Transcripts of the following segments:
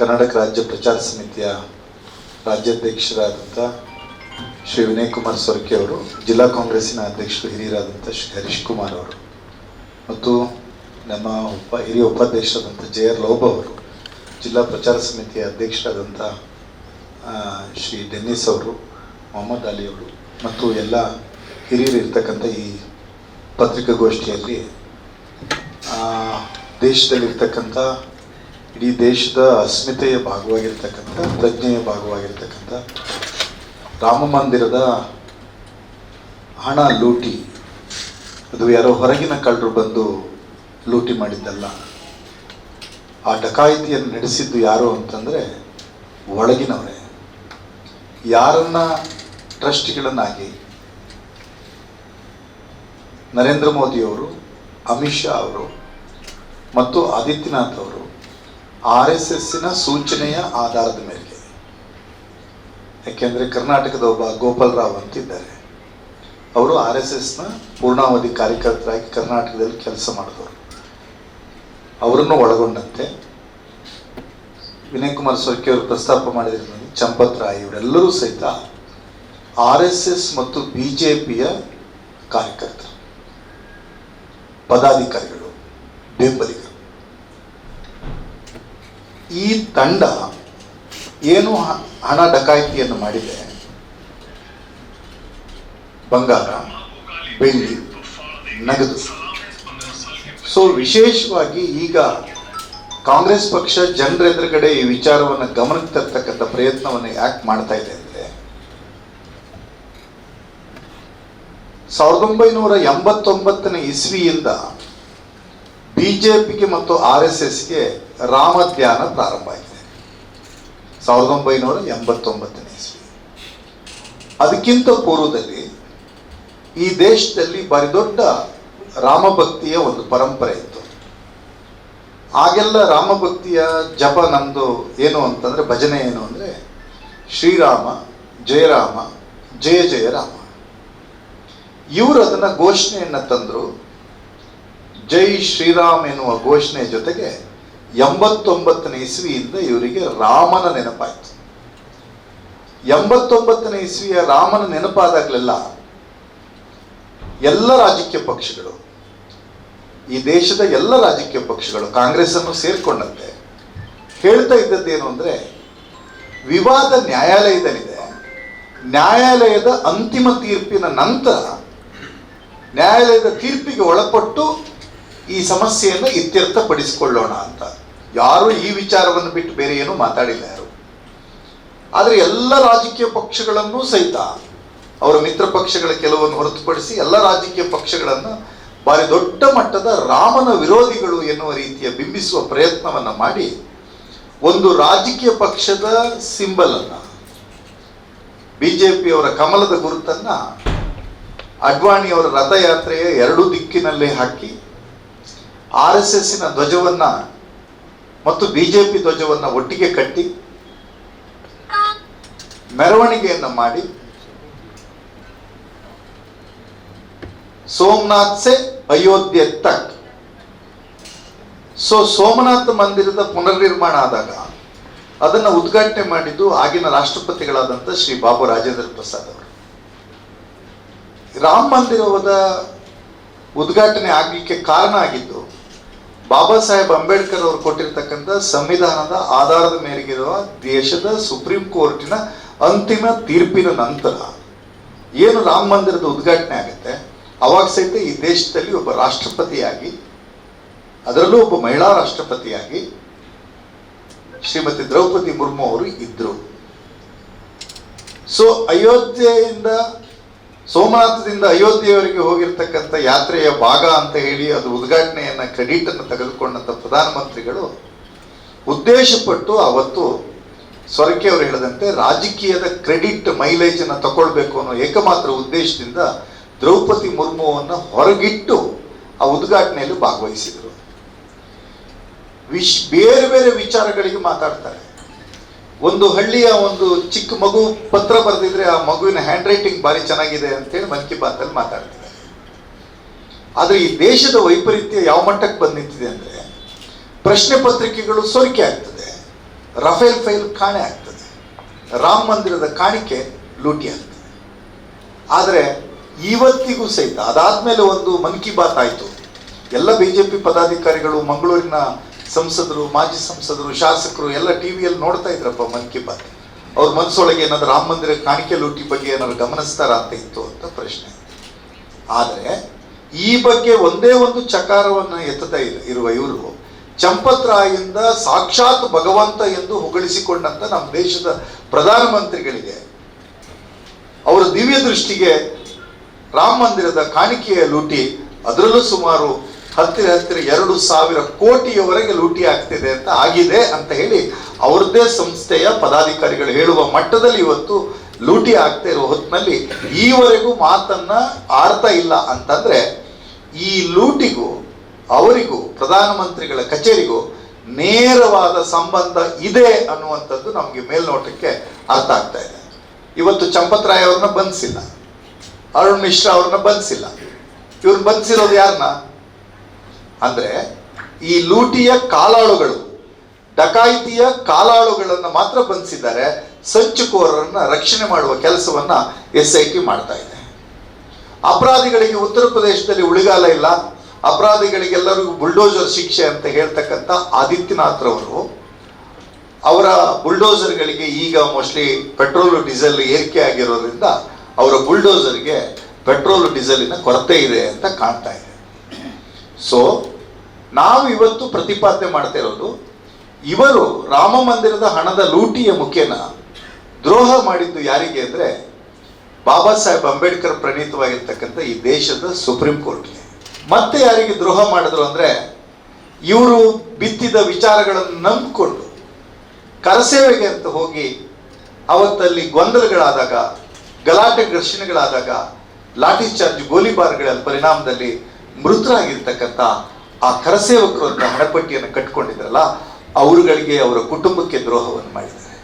ಕರ್ನಾಟಕ ರಾಜ್ಯ ಪ್ರಚಾರ ಸಮಿತಿಯ ರಾಜ್ಯಾಧ್ಯಕ್ಷರಾದಂಥ ಶ್ರೀ ವಿನಯ್ ಕುಮಾರ್ ಸೊರಕೆ ಅವರು, ಜಿಲ್ಲಾ ಕಾಂಗ್ರೆಸ್ಸಿನ ಅಧ್ಯಕ್ಷರು ಹಿರಿಯರಾದಂಥ ಶ್ರೀ ಹರೀಶ್ ಕುಮಾರ್ ಅವರು, ಮತ್ತು ನಮ್ಮ ಹಿರಿಯ ಉಪಾಧ್ಯಕ್ಷರಾದಂಥ JR ಲೋಬ ಅವರು, ಜಿಲ್ಲಾ ಪ್ರಚಾರ ಸಮಿತಿಯ ಅಧ್ಯಕ್ಷರಾದಂಥ ಶ್ರೀ ಡೆನ್ನಿಸ್ ಅವರು, ಮೊಹಮ್ಮದ್ ಅಲಿ ಅವರು ಮತ್ತು ಎಲ್ಲ ಹಿರಿಯರು ಇರ್ತಕ್ಕಂಥ ಈ ಪತ್ರಿಕಾಗೋಷ್ಠಿಯಲ್ಲಿ ದೇಶದಲ್ಲಿರ್ತಕ್ಕಂಥ ಇಡೀ ದೇಶದ ಅಸ್ಮಿತೆಯ ಭಾಗವಾಗಿರ್ತಕ್ಕಂಥ, ಪ್ರಜ್ಞೆಯ ಭಾಗವಾಗಿರ್ತಕ್ಕಂಥ ರಾಮ ಮಂದಿರದ ಹಣ ಲೂಟಿ, ಅದು ಯಾರೋ ಹೊರಗಿನ ಕಳ್ಳರು ಬಂದು ಲೂಟಿ ಮಾಡಿದ್ದಲ್ಲ. ಆ ಡಕಾಯಿತಿಯನ್ನು ನಡೆಸಿದ್ದು ಯಾರು ಅಂತಂದರೆ ಒಳಗಿನವರೇ. ಯಾರನ್ನ ಟ್ರಸ್ಟಿಗಳನ್ನಾಗಿ ನರೇಂದ್ರ ಮೋದಿಯವರು, ಅಮಿತ್ ಶಾ ಅವರು ಮತ್ತು ಆದಿತ್ಯನಾಥ್ ಅವರು RSSನ ಸೂಚನೆಯ ಆಧಾರದ ಮೇರೆಗೆ, ಯಾಕೆಂದರೆ ಕರ್ನಾಟಕದ ಒಬ್ಬ ಗೋಪಾಲ್ ರಾವ್ ಅಂತಿದ್ದಾರೆ, ಅವರು RSSನ ಪೂರ್ಣಾವಧಿ ಕಾರ್ಯಕರ್ತರಾಗಿ ಕರ್ನಾಟಕದಲ್ಲಿ ಕೆಲಸ ಮಾಡಿದವರು. ಅವರನ್ನು ಒಳಗೊಂಡಂತೆ ವಿನಯ್ ಕುಮಾರ್ ಸೊರಕೆ ಅವರು ಪ್ರಸ್ತಾಪ ಮಾಡಿದ ಚಂಪತ್ ರಾಯ್ ಇವರೆಲ್ಲರೂ ಸಹಿತ RSS ಮತ್ತು BJPಯ ಕಾರ್ಯಕರ್ತರು, ಪದಾಧಿಕಾರಿಗಳು, ಬೆಂಬಲಿಗರು. ಈ ತಂಡ ಏನು ಹಣ ಡಕಾಯಿತಿಯನ್ನು ಮಾಡಿದೆ, ಬಂಗಾರ, ಬೆಳ್ಳಿ, ನಗದು. ಸೊ ವಿಶೇಷವಾಗಿ ಈಗ ಕಾಂಗ್ರೆಸ್ ಪಕ್ಷ ಜನರ ಎದುರುಗಡೆ ಈ ವಿಚಾರವನ್ನು ಗಮನಕ್ಕೆ ತರ್ತಕ್ಕಂಥ ಪ್ರಯತ್ನವನ್ನು ಯಾಕೆ ಮಾಡ್ತಾ ಇದೆ ಅಂದರೆ, 1989ನೇ ಇಸ್ವಿಯಿಂದ BJPಗೆ ಮತ್ತು RSSಗೆ ರಾಮಧ್ಯಾನ ಪ್ರಾರಂಭ ಆಗಿದೆ. 1989ನೇ ಇಸ್ವಿ. ಅದಕ್ಕಿಂತ ಪೂರ್ವದಲ್ಲಿ ಈ ದೇಶದಲ್ಲಿ ಭಾರಿ ದೊಡ್ಡ ರಾಮಭಕ್ತಿಯ ಒಂದು ಪರಂಪರೆ ಇತ್ತು. ಆಗೆಲ್ಲ ರಾಮಭಕ್ತಿಯ ಜಪ ನಮ್ಮದು ಏನು ಅಂತಂದರೆ, ಭಜನೆ ಏನು ಅಂದರೆ ಶ್ರೀರಾಮ ಜಯ ರಾಮ ಜಯ ಜಯ ರಾಮ. ಇವರು ಅದನ್ನು ಘೋಷಣೆಯನ್ನು ತಂದರು. ಜೈ ಶ್ರೀರಾಮ್ ಎನ್ನುವ ಘೋಷಣೆ ಜೊತೆಗೆ 89ನೇ ಇಸ್ವಿಯಿಂದ ಇವರಿಗೆ ರಾಮನ ನೆನಪಾಯಿತು. 89ನೇ ಇಸ್ವಿಯ ರಾಮನ ನೆನಪಾದಾಗಲೆಲ್ಲ ಎಲ್ಲ ರಾಜಕೀಯ ಪಕ್ಷಗಳು, ಈ ದೇಶದ ಎಲ್ಲ ರಾಜಕೀಯ ಪಕ್ಷಗಳು, ಕಾಂಗ್ರೆಸ್ ಅನ್ನು ಸೇರಿಕೊಂಡಂತೆ ಹೇಳ್ತಾ ಇದ್ದದ್ದೇನು ಅಂದರೆ, ವಿವಾದ ನ್ಯಾಯಾಲಯದಲ್ಲಿದೆ, ನ್ಯಾಯಾಲಯದ ಅಂತಿಮ ತೀರ್ಪಿನ ನಂತರ ನ್ಯಾಯಾಲಯದ ತೀರ್ಪಿಗೆ ಒಳಪಟ್ಟು ಈ ಸಮಸ್ಯೆಯನ್ನು ಇತ್ಯರ್ಥಪಡಿಸಿಕೊಳ್ಳೋಣ ಅಂತ. ಯಾರು ಈ ವಿಚಾರವನ್ನು ಬಿಟ್ಟು ಬೇರೆ ಏನೂ ಮಾತಾಡಿಲ್ಲ ಯಾರು. ಆದರೆ ಎಲ್ಲ ರಾಜಕೀಯ ಪಕ್ಷಗಳನ್ನು ಸಹಿತ, ಅವರ ಮಿತ್ರ ಪಕ್ಷಗಳ ಕೆಲವನ್ನು ಹೊರತುಪಡಿಸಿ ಎಲ್ಲ ರಾಜಕೀಯ ಪಕ್ಷಗಳನ್ನು ಭಾರಿ ದೊಡ್ಡ ಮಟ್ಟದ ರಾಮನ ವಿರೋಧಿಗಳು ಎನ್ನುವ ರೀತಿಯ ಬಿಂಬಿಸುವ ಪ್ರಯತ್ನವನ್ನು ಮಾಡಿ, ಒಂದು ರಾಜಕೀಯ ಪಕ್ಷದ ಸಿಂಬಲ್ ಅನ್ನು, BJPಯವರ ಕಮಲದ ಗುರುತನ್ನು ಅಡ್ವಾಣಿಯವರ ರಥಯಾತ್ರೆಯ ಎರಡೂ ದಿಕ್ಕಿನಲ್ಲೇ ಹಾಕಿ, RSSನ ಧ್ವಜವನ್ನು ಮತ್ತು BJP ಧ್ವಜವನ್ನು ಒಟ್ಟಿಗೆ ಕಟ್ಟಿ ಮೆರವಣಿಗೆಯನ್ನು ಮಾಡಿ, ಸೋಮನಾಥ್ ಸೆ ಅಯೋಧ್ಯೆ ತಕ್. ಸೊ ಸೋಮನಾಥ ಮಂದಿರದ ಪುನರ್ನಿರ್ಮಾಣ ಆದಾಗ ಅದನ್ನು ಉದ್ಘಾಟನೆ ಮಾಡಿದ್ದು ಆಗಿನ ರಾಷ್ಟ್ರಪತಿಗಳಾದಂಥ ಶ್ರೀ ಬಾಬು ರಾಜೇಂದ್ರ ಪ್ರಸಾದ್ ಅವರು. ರಾಮ ಮಂದಿರದ ಉದ್ಘಾಟನೆ ಆಗಲಿಕ್ಕೆ ಕಾರಣ ಆಗಿದ್ದು ಬಾಬಾ ಸಾಹೇಬ್ ಅಂಬೇಡ್ಕರ್ ಅವರು ಕೊಟ್ಟಿರ್ತಕ್ಕಂಥ ಸಂವಿಧಾನದ ಆಧಾರದ ಮೇರೆಗಿರುವ ದೇಶದ ಸುಪ್ರೀಂ ಕೋರ್ಟಿನ ಅಂತಿಮ ತೀರ್ಪಿನ ನಂತರ ಏನು ರಾಮ ಮಂದಿರದ ಉದ್ಘಾಟನೆ ಆಗುತ್ತೆ, ಅವಾಗ ಸಹಿತ ಈ ದೇಶದಲ್ಲಿ ಒಬ್ಬ ರಾಷ್ಟ್ರಪತಿಯಾಗಿ, ಅದರಲ್ಲೂ ಒಬ್ಬ ಮಹಿಳಾ ರಾಷ್ಟ್ರಪತಿಯಾಗಿ ಶ್ರೀಮತಿ ದ್ರೌಪದಿ ಮುರ್ಮು ಅವರು ಇದ್ರು. ಸೊ ಅಯೋಧ್ಯೆಯಿಂದ, ಸೋಮನಾಥದಿಂದ ಅಯೋಧ್ಯೆಯವರೆಗೆ ಹೋಗಿರ್ತಕ್ಕಂಥ ಯಾತ್ರೆಯ ಭಾಗ ಅಂತ ಹೇಳಿ ಅದು ಉದ್ಘಾಟನೆಯನ್ನು, ಕ್ರೆಡಿಟ್ ಅನ್ನು ತೆಗೆದುಕೊಂಡಂಥ ಪ್ರಧಾನಮಂತ್ರಿಗಳು ಉದ್ದೇಶಪಟ್ಟು ಅವತ್ತು ಸೊರಕೆ ಅವರು ಹೇಳಿದಂತೆ ರಾಜಕೀಯದ ಕ್ರೆಡಿಟ್ ಮೈಲೇಜ್ ಅನ್ನು ತಗೊಳ್ಬೇಕು ಅನ್ನೋ ಏಕಮಾತ್ರ ಉದ್ದೇಶದಿಂದ ದ್ರೌಪದಿ ಮುರ್ಮುವನ್ನು ಹೊರಗಿಟ್ಟು ಆ ಉದ್ಘಾಟನೆಯಲ್ಲಿ ಭಾಗವಹಿಸಿದರು. ಬೇರೆ ಬೇರೆ ವಿಚಾರಗಳಿಗೆ ಮಾತಾಡ್ತಾರೆ. ಒಂದು ಹಳ್ಳಿಯ ಒಂದು ಚಿಕ್ಕ ಮಗು ಪತ್ರ ಬರೆದಿದ್ರೆ ಆ ಮಗುವಿನ ಹ್ಯಾಂಡ್ ರೈಟಿಂಗ್ ಭಾರಿ ಚೆನ್ನಾಗಿದೆ ಅಂತೇಳಿ ಮನ್ ಕಿ ಬಾತ್ ಅಲ್ಲಿ ಮಾತಾಡ್ತಿದ್ದಾರೆ. ಆದರೆ ಈ ದೇಶದ ವೈಪರೀತ್ಯ ಯಾವ ಮಟ್ಟಕ್ಕೆ ಬಂದು ನಿಂತಿದೆ ಅಂದರೆ, ಪ್ರಶ್ನೆ ಪತ್ರಿಕೆಗಳು ಸೋರಿಕೆ ಆಗ್ತದೆ, ರಫೇಲ್ ಫೈಲ್ ಕಾಣೆ ಆಗ್ತದೆ, ರಾಮ ಮಂದಿರದ ಕಾಣಿಕೆ ಲೂಟಿ ಆಗ್ತದೆ. ಆದರೆ ಇವತ್ತಿಗೂ ಸಹಿತ ಅದಾದಮೇಲೆ ಒಂದು ಮನ್ ಕಿ ಬಾತ್ ಆಯಿತು. ಎಲ್ಲ BJP ಪದಾಧಿಕಾರಿಗಳು, ಮಂಗಳೂರಿನ ಸಂಸದರು, ಮಾಜಿ ಸಂಸದರು, ಶಾಸಕರು ಎಲ್ಲ ಟಿವಿಯಲ್ಲಿ ನೋಡ್ತಾ ಇದ್ರಪ್ಪ ಮನ್ ಕಿ ಬಾತ್. ಅವ್ರ ಮನಸ್ಸೊಳಗೆ ಏನಾದ್ರು ರಾಮ ಮಂದಿರ ಕಾಣಿಕೆ ಲೂಟಿ ಬಗ್ಗೆ ಏನಾದ್ರು ಗಮನಿಸ್ತಾರ ಅಂತ ಇತ್ತು ಅಂತ ಪ್ರಶ್ನೆ. ಆದರೆ ಈ ಬಗ್ಗೆ ಒಂದೇ ಒಂದು ಚಕಾರವನ್ನು ಎತ್ತದ ಇರುವ ಇವರು ಚಂಪತ್ ರಾಯಿಂದ ಸಾಕ್ಷಾತ್ ಭಗವಂತ ಎಂದು ಹೊಗಳಿಸಿಕೊಂಡಂತ ನಮ್ಮ ದೇಶದ ಪ್ರಧಾನಮಂತ್ರಿಗಳಿಗೆ ಅವರ ದಿವ್ಯ ದೃಷ್ಟಿಗೆ ರಾಮ ಮಂದಿರದ ಕಾಣಿಕೆಯ ಲೂಟಿ, ಅದರಲ್ಲೂ ಸುಮಾರು ಹತ್ತಿರ 2,000 ಕೋಟಿಯವರೆಗೆ ಲೂಟಿ ಆಗ್ತಿದೆ ಅಂತ ಆಗಿದೆ ಅಂತ ಹೇಳಿ ಅವ್ರದ್ದೇ ಸಂಸ್ಥೆಯ ಪದಾಧಿಕಾರಿಗಳು ಹೇಳುವ ಮಟ್ಟದಲ್ಲಿ ಇವತ್ತು ಲೂಟಿ ಆಗ್ತಾ ಇರೋ ಹೊತ್ತಿನಲ್ಲಿ ಈವರೆಗೂ ಮಾತನ್ನ ಆಡ್ತಾ ಇಲ್ಲ ಅಂತಂದ್ರೆ ಈ ಲೂಟಿಗೂ ಅವರಿಗೂ ಪ್ರಧಾನಮಂತ್ರಿಗಳ ಕಚೇರಿಗೂ ನೇರವಾದ ಸಂಬಂಧ ಇದೆ ಅನ್ನುವಂಥದ್ದು ನಮಗೆ ಮೇಲ್ನೋಟಕ್ಕೆ ಅರ್ಥ ಆಗ್ತಾ ಇದೆ. ಇವತ್ತು ಚಂಪತ್ ರಾಯ್ ಅವ್ರನ್ನ ಬಂಧಿಸಿಲ್ಲ, ಅರುಣ್ ಮಿಶ್ರಾ ಅವ್ರನ್ನ ಬಂಧಿಸಿಲ್ಲ. ಇವ್ರನ್ನ ಬಂಧಿಸಿರೋದು ಯಾರನ್ನ ಅಂದ್ರೆ ಈ ಲೂಟಿಯ ಕಾಲಾಳುಗಳು, ಡಕಾಯಿತಿಯ ಕಾಲಾಳುಗಳನ್ನು ಮಾತ್ರ ಬಂಧಿಸಿದ್ದಾರೆ. ಸಂಚುಕೋರರನ್ನ ರಕ್ಷಣೆ ಮಾಡುವ ಕೆಲಸವನ್ನ SIT ಮಾಡ್ತಾ ಇದೆ. ಅಪರಾಧಿಗಳಿಗೆ ಉತ್ತರ ಪ್ರದೇಶದಲ್ಲಿ ಉಳಿಗಾಲ ಇಲ್ಲ, ಅಪರಾಧಿಗಳಿಗೆಲ್ಲರಿಗೂ ಬುಲ್ಡೋಜರ್ ಶಿಕ್ಷೆ ಅಂತ ಹೇಳ್ತಕ್ಕಂಥ ಆದಿತ್ಯನಾಥ್ರವರು ಅವರ ಬುಲ್ಡೋಸರ್ಗಳಿಗೆ ಈಗ ಮೋಸ್ಟ್ಲಿ ಪೆಟ್ರೋಲ್ ಡೀಸೆಲ್ ಏರಿಕೆ ಆಗಿರೋದ್ರಿಂದ ಅವರ ಬುಲ್ಡೋಸರ್ಗೆ ಪೆಟ್ರೋಲ್ ಡೀಸೆಲಿನ ಕೊರತೆ ಇದೆ ಅಂತ ಕಾಣ್ತಾ ಇದೆ. ಸೊ ನಾವು ಇವತ್ತು ಪ್ರತಿಪಾದನೆ ಮಾಡ್ತಾ ಇರೋದು, ಇವರು ರಾಮ ಮಂದಿರದ ಹಣದ ಲೂಟಿಯ ಮುಖೇನ ದ್ರೋಹ ಮಾಡಿದ್ದು ಯಾರಿಗೆ ಅಂದ್ರೆ ಬಾಬಾ ಸಾಹೇಬ್ ಅಂಬೇಡ್ಕರ್ ಪ್ರಣೀತವಾಗಿರ್ತಕ್ಕಂಥ ಈ ದೇಶದ ಸುಪ್ರೀಂ ಕೋರ್ಟ್ಗೆ. ಮತ್ತೆ ಯಾರಿಗೆ ದ್ರೋಹ ಮಾಡಿದ್ರು ಅಂದ್ರೆ ಇವರು ಬಿತ್ತಿದ ವಿಚಾರಗಳನ್ನು ನಂಬಿಕೊಂಡು ಕರಸೇವೆಗೆ ಅಂತ ಹೋಗಿ ಅವತ್ತಲ್ಲಿ ಗೊಂದಲಗಳಾದಾಗ, ಗಲಾಟೆ ಘರ್ಷಣೆಗಳಾದಾಗ, ಲಾಠಿ ಚಾರ್ಜ್, ಗೋಲಿಬಾರ್ಗಳ ಪರಿಣಾಮದಲ್ಲಿ ಮೃತರಾಗಿರ್ತಕ್ಕಂಥ ಆ ಕರಸೇವಕರು ಅಂತ ಹಣಪಟ್ಟಿಯನ್ನು ಕಟ್ಕೊಂಡಿದ್ರಲ್ಲ, ಅವರುಗಳಿಗೆ, ಅವರ ಕುಟುಂಬಕ್ಕೆ ದ್ರೋಹವನ್ನು ಮಾಡಿದ್ದಾರೆ.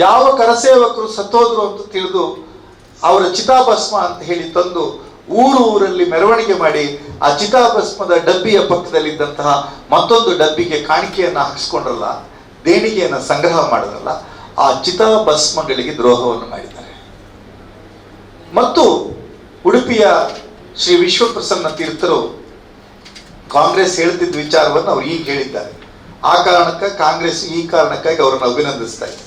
ಯಾವ ಕರಸೇವಕರು ಸತ್ತೋದ್ರು ಅಂತ ತಿಳಿದು ಅವರ ಚಿತಾಭಸ್ಮ ಅಂತ ಹೇಳಿ ತಂದು ಊರಲ್ಲಿ ಮೆರವಣಿಗೆ ಮಾಡಿ ಆ ಚಿತಾಭಸ್ಮದ ಡಬ್ಬಿಯ ಪಕ್ಕದಲ್ಲಿದ್ದಂತಹ ಮತ್ತೊಂದು ಡಬ್ಬಿಗೆ ಕಾಣಿಕೆಯನ್ನು ಹಾಕಿಸ್ಕೊಂಡ್ರಲ್ಲ, ದೇಣಿಗೆಯನ್ನು ಸಂಗ್ರಹ ಮಾಡಿದ್ರಲ್ಲ, ಆ ಚಿತಾಭಸ್ಮಗಳಿಗೆ ದ್ರೋಹವನ್ನು ಮಾಡಿದ್ದಾರೆ. ಮತ್ತು ಉಡುಪಿಯ ಶ್ರೀ ವಿಶ್ವಪ್ರಸನ್ನ ತೀರ್ಥರು ಕಾಂಗ್ರೆಸ್ ಹೇಳ್ತಿದ್ದ ವಿಚಾರವನ್ನು ಅವ್ರು ಈಗ ಹೇಳಿದ್ದಾರೆ. ಆ ಕಾರಣಕ್ಕೆ ಕಾಂಗ್ರೆಸ್ ಈ ಕಾರಣಕ್ಕಾಗಿ ಅವರನ್ನು ಅಭಿನಂದಿಸ್ತಾ ಇದೆ.